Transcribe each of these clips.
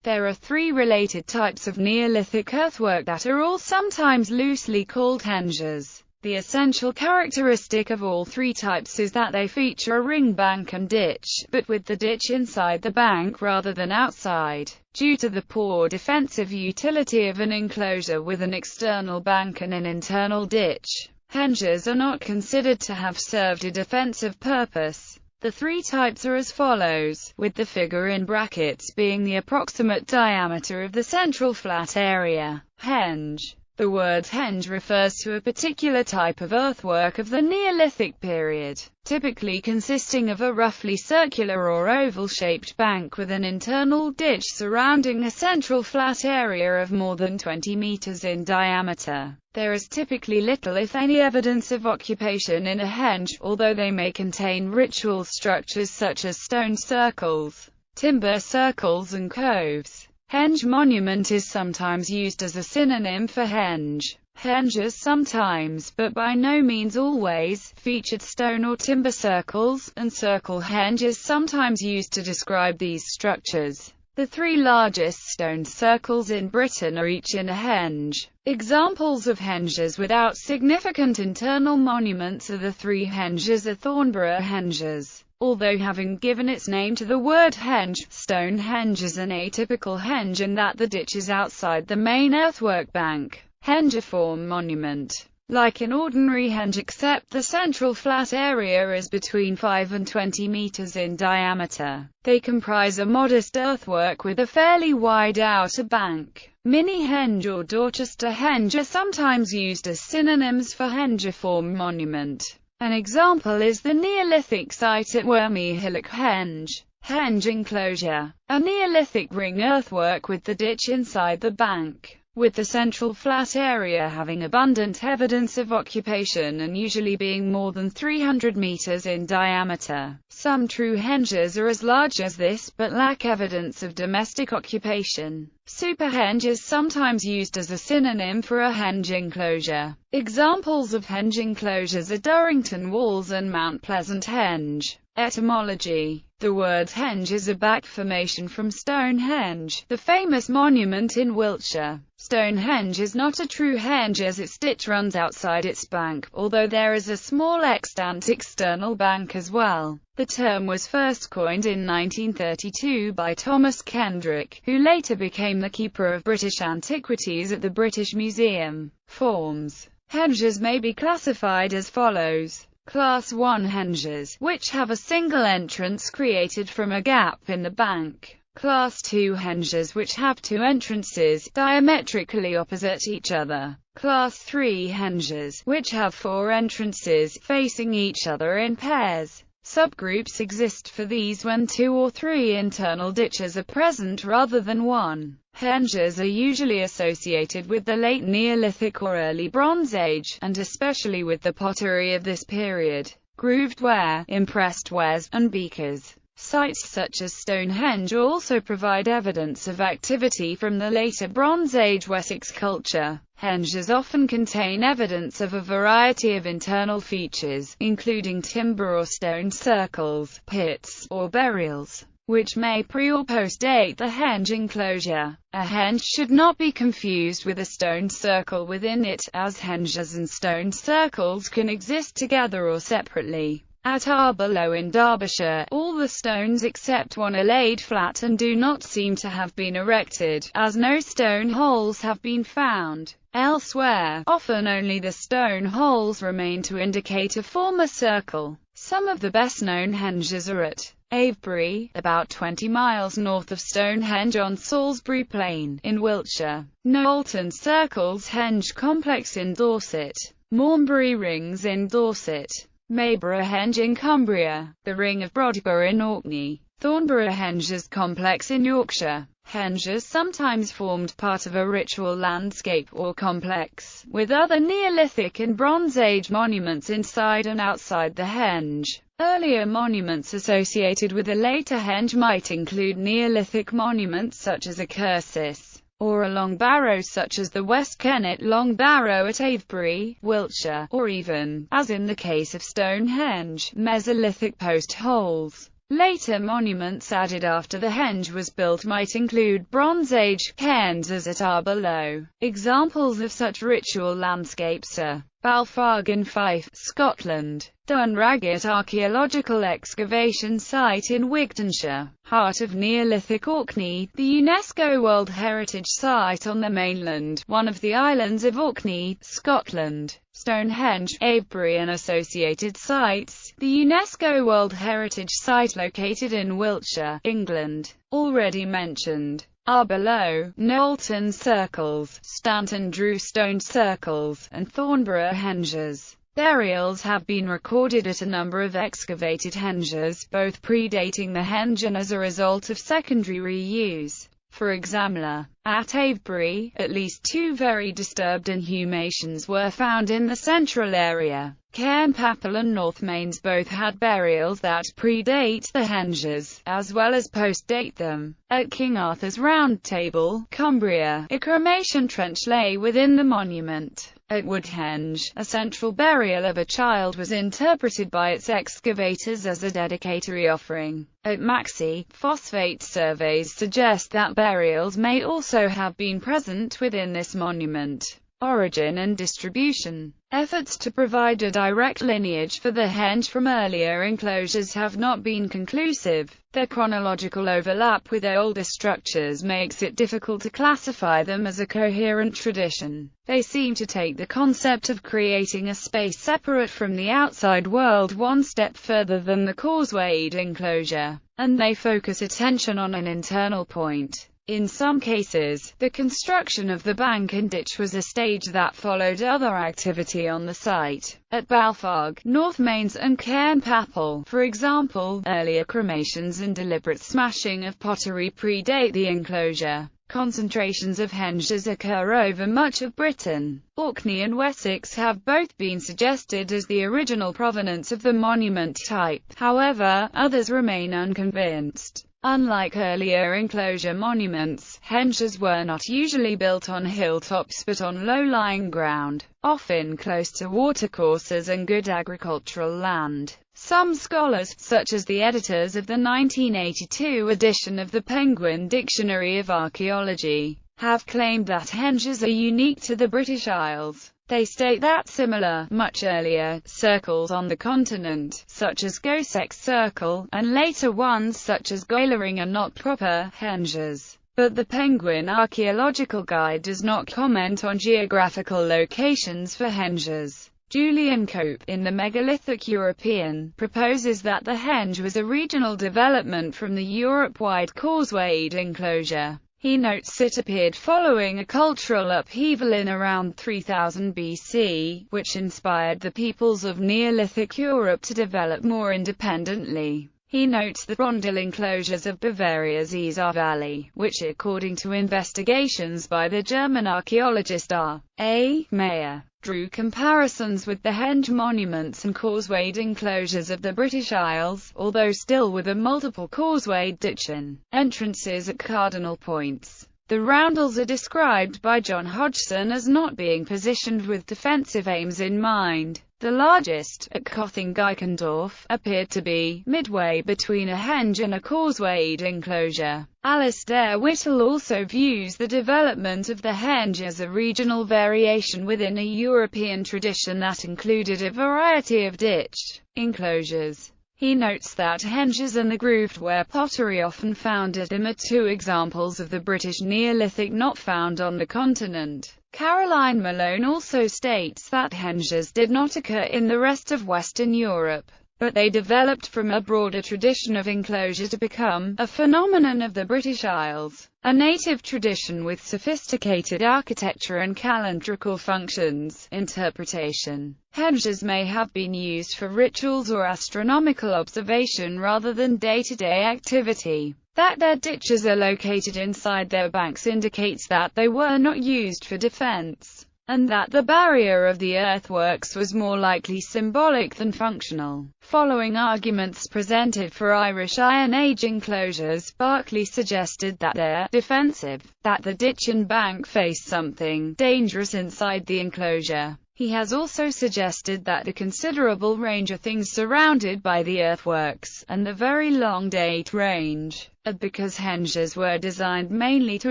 There are three related types of Neolithic earthwork that are all sometimes loosely called henges. The essential characteristic of all three types is that they feature a ring bank and ditch, but with the ditch inside the bank rather than outside. Due to the poor defensive utility of an enclosure with an external bank and an internal ditch, henges are not considered to have served a defensive purpose. The three types are as follows, with the figure in brackets being the approximate diameter of the central flat area. Henge. The word henge refers to a particular type of earthwork of the Neolithic period, typically consisting of a roughly circular or oval-shaped bank with an internal ditch surrounding a central flat area of more than 20 meters in diameter. There is typically little if any evidence of occupation in a henge, although they may contain ritual structures such as stone circles, timber circles and coves. Henge monument is sometimes used as a synonym for henge. Henges sometimes, but by no means always, featured stone or timber circles, and circle henge is sometimes used to describe these structures. The three largest stone circles in Britain are each in a henge. Examples of henges without significant internal monuments are the three henges of Thornborough henges. Although having given its name to the word henge, Stonehenge is an atypical henge in that the ditch is outside the main earthwork bank. Hengiform monument. Like an ordinary henge except the central flat area is between 5 and 20 meters in diameter. They comprise a modest earthwork with a fairly wide outer bank. Mini-henge or Dorchester henge are sometimes used as synonyms for hengiform monument. An example is the Neolithic site at Wormy Hillock Henge. Henge Enclosure. A Neolithic ring earthwork with the ditch inside the bank, with the central flat area having abundant evidence of occupation and usually being more than 300 meters in diameter. Some true henges are as large as this, but lack evidence of domestic occupation. Superhenge is sometimes used as a synonym for a henge enclosure. Examples of henge enclosures are Durrington Walls and Mount Pleasant Henge. Etymology. The word henge is a back formation from Stonehenge, the famous monument in Wiltshire. Stonehenge is not a true henge as its ditch runs outside its bank, although there is a small extant external bank as well. The term was first coined in 1932 by Thomas Kendrick, who later became the keeper of British antiquities at the British Museum. Forms. Henges may be classified as follows. Class 1 henges, which have a single entrance created from a gap in the bank. Class 2 henges which have two entrances, diametrically opposite each other. Class 3 henges, which have four entrances, facing each other in pairs. Subgroups exist for these when two or three internal ditches are present rather than one. Henges are usually associated with the late Neolithic or early Bronze Age, and especially with the pottery of this period. Grooved ware, impressed wares, and beakers. Sites such as Stonehenge also provide evidence of activity from the later Bronze Age Wessex culture. Henges often contain evidence of a variety of internal features, including timber or stone circles, pits, or burials, which may pre- or post-date the henge enclosure. A henge should not be confused with a stone circle within it, as henges and stone circles can exist together or separately. At Arborough in Derbyshire, all the stones except one are laid flat and do not seem to have been erected, as no stone holes have been found. Elsewhere, often only the stone holes remain to indicate a former circle. Some of the best-known henges are at Avebury, about 20 miles north of Stonehenge on Salisbury Plain, in Wiltshire. Knowlton Circles Henge Complex in Dorset. Mornbury Rings in Dorset. Mayborough Henge in Cumbria. The Ring of Brodborough in Orkney. Thornborough Henges Complex in Yorkshire. Henges sometimes formed part of a ritual landscape or complex, with other Neolithic and Bronze Age monuments inside and outside the henge. Earlier monuments associated with a later henge might include Neolithic monuments such as a cursus, or a long barrow such as the West Kennet Long Barrow at Avebury, Wiltshire, or even, as in the case of Stonehenge, Mesolithic post holes. Later monuments added after the henge was built might include Bronze Age cairns as are below. Examples of such ritual landscapes are Balfag in Fife, Scotland, Dunragit archaeological excavation site in Wigtonshire, heart of Neolithic Orkney, the UNESCO World Heritage Site on the mainland, one of the islands of Orkney, Scotland, Stonehenge, Avebury and associated sites, the UNESCO World Heritage Site located in Wiltshire, England, already mentioned, are below: Knowlton Circles, Stanton Drew Stone Circles, and Thornborough Henges. Burials have been recorded at a number of excavated henges, both predating the henge and as a result of secondary reuse. For example, at Avebury, at least 2 very disturbed inhumations were found in the central area. Cairnpapel and North Mains both had burials that predate the henges, as well as post-date them. At King Arthur's Round Table, Cumbria, a cremation trench lay within the monument. At Woodhenge, a central burial of a child was interpreted by its excavators as a dedicatory offering. At Maxey, phosphate surveys suggest that burials may also have been present within this monument. Origin and distribution. Efforts to provide a direct lineage for the henge from earlier enclosures have not been conclusive. Their chronological overlap with older structures makes it difficult to classify them as a coherent tradition. They seem to take the concept of creating a space separate from the outside world one step further than the causewayed enclosure, and they focus attention on an internal point. In some cases, the construction of the bank and ditch was a stage that followed other activity on the site. At Balfag, North Mains and Cairnpapel, for example, earlier cremations and deliberate smashing of pottery predate the enclosure. Concentrations of henges occur over much of Britain. Orkney and Wessex have both been suggested as the original provenance of the monument type. However, others remain unconvinced. Unlike earlier enclosure monuments, henges were not usually built on hilltops but on low-lying ground, often close to watercourses and good agricultural land. Some scholars, such as the editors of the 1982 edition of the Penguin Dictionary of Archaeology, have claimed that henges are unique to the British Isles. They state that similar, much earlier, circles on the continent, such as Gosex Circle, and later ones such as Goilering are not proper henges. But the Penguin Archaeological Guide does not comment on geographical locations for henges. Julian Cope, in the Megalithic European, proposes that the henge was a regional development from the Europe-wide causewayed enclosure. He notes it appeared following a cultural upheaval in around 3000 BC, which inspired the peoples of Neolithic Europe to develop more independently. He notes the rondel enclosures of Bavaria's Isar Valley, which according to investigations by the German archaeologist R. A. Mayer, drew comparisons with the henge monuments and causewayed enclosures of the British Isles, although still with a multiple causewayed ditch and entrances at cardinal points. The roundels are described by John Hodgson as not being positioned with defensive aims in mind. The largest, at Kothing-Geikendorf, appeared to be midway between a henge and a causewayed enclosure. Alistair Whittle also views the development of the henge as a regional variation within a European tradition that included a variety of ditch enclosures. He notes that henges and the grooved ware pottery often found at them are 2 examples of the British Neolithic not found on the continent. Caroline Malone also states that henges did not occur in the rest of Western Europe, but they developed from a broader tradition of enclosure to become a phenomenon of the British Isles, a native tradition with sophisticated architecture and calendrical functions. Interpretation. Henges may have been used for rituals or astronomical observation rather than day-to-day activity. That their ditches are located inside their banks indicates that they were not used for defense, and that the barrier of the earthworks was more likely symbolic than functional. Following arguments presented for Irish Iron Age enclosures, Berkeley suggested that they're defensive, that the ditch and bank face something dangerous inside the enclosure. He has also suggested that the considerable range of things surrounded by the earthworks, and the very long date range, are because henges were designed mainly to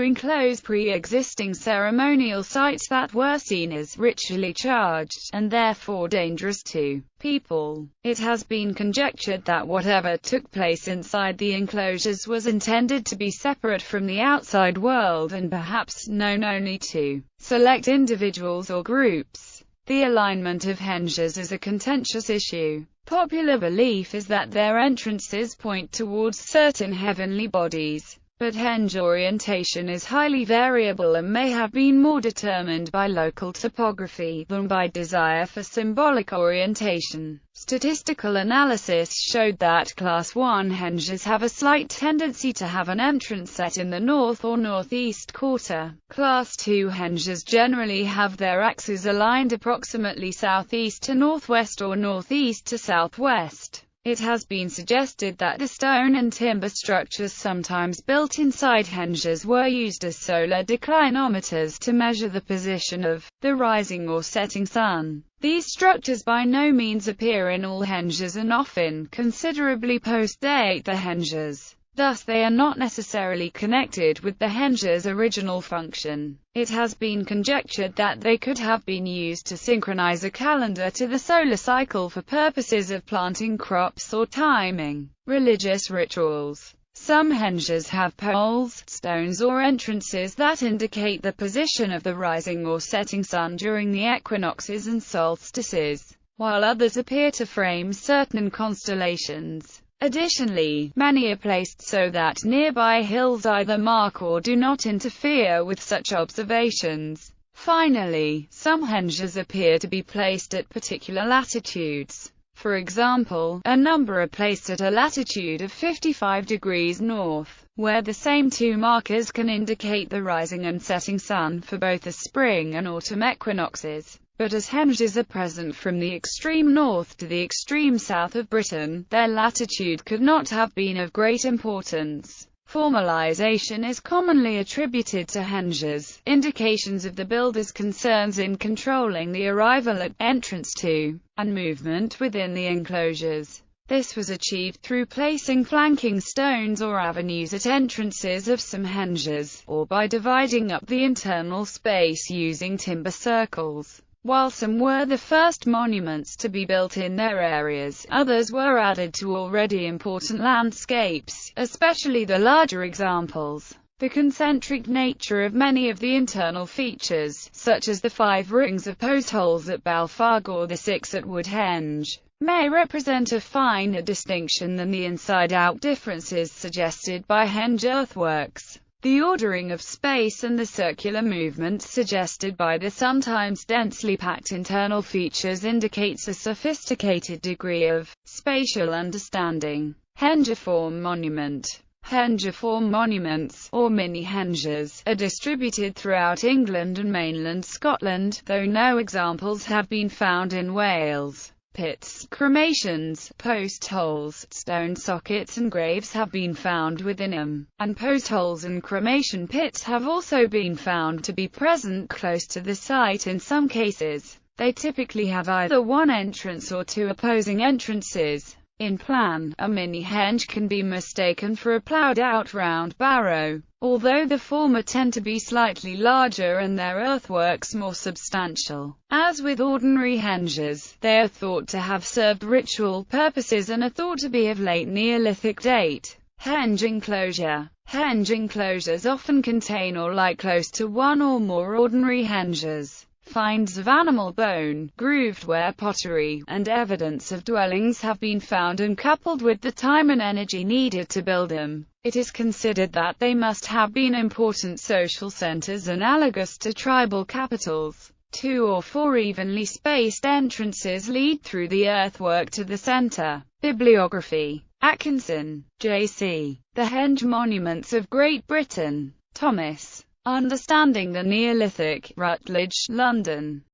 enclose pre-existing ceremonial sites that were seen as ritually charged, and therefore dangerous to people. It has been conjectured that whatever took place inside the enclosures was intended to be separate from the outside world and perhaps known only to select individuals or groups. The alignment of henges is a contentious issue. Popular belief is that their entrances point towards certain heavenly bodies, but henge orientation is highly variable and may have been more determined by local topography than by desire for symbolic orientation. Statistical analysis showed that Class 1 henges have a slight tendency to have an entrance set in the north or northeast quarter. Class 2 henges generally have their axes aligned approximately southeast to northwest or northeast to southwest. It has been suggested that the stone and timber structures sometimes built inside henges were used as solar declinometers to measure the position of the rising or setting sun. These structures by no means appear in all henges and often considerably post-date the henges. Thus they are not necessarily connected with the henge's original function. It has been conjectured that they could have been used to synchronize a calendar to the solar cycle for purposes of planting crops or timing religious rituals. Some henges have poles, stones or entrances that indicate the position of the rising or setting sun during the equinoxes and solstices, while others appear to frame certain constellations. Additionally, many are placed so that nearby hills either mark or do not interfere with such observations. Finally, some henges appear to be placed at particular latitudes. For example, a number are placed at a latitude of 55 degrees north, where the same two markers can indicate the rising and setting sun for both the spring and autumn equinoxes. But as henges are present from the extreme north to the extreme south of Britain, their latitude could not have been of great importance. Formalization is commonly attributed to henges, indications of the builder's concerns in controlling the arrival at, entrance to, and movement within the enclosures. This was achieved through placing flanking stones or avenues at entrances of some henges, or by dividing up the internal space using timber circles. While some were the first monuments to be built in their areas, others were added to already important landscapes, especially the larger examples. The concentric nature of many of the internal features, such as the 5 rings of post holes at Balfag or the 6 at Woodhenge, may represent a finer distinction than the inside-out differences suggested by henge earthworks. The ordering of space and the circular movement suggested by the sometimes densely packed internal features indicates a sophisticated degree of spatial understanding. Hengiform monument. Hengiform monuments, or mini-henges, are distributed throughout England and mainland Scotland, though no examples have been found in Wales. Pits, cremations, post holes, stone sockets and graves have been found within them, and post holes and cremation pits have also been found to be present close to the site in some cases. They typically have either one entrance or two opposing entrances. In plan, a mini-henge can be mistaken for a ploughed-out round barrow, although the former tend to be slightly larger and their earthworks more substantial. As with ordinary henges, they are thought to have served ritual purposes and are thought to be of late Neolithic date. Henge enclosure. Henge enclosures often contain or lie close to one or more ordinary henges. Finds of animal bone, grooved ware pottery, and evidence of dwellings have been found, and coupled with the time and energy needed to build them, it is considered that they must have been important social centers analogous to tribal capitals. 2 or 4 evenly spaced entrances lead through the earthwork to the center. Bibliography. Atkinson, J.C. The Henge Monuments of Great Britain. Thomas. Understanding the Neolithic, Rutledge, London.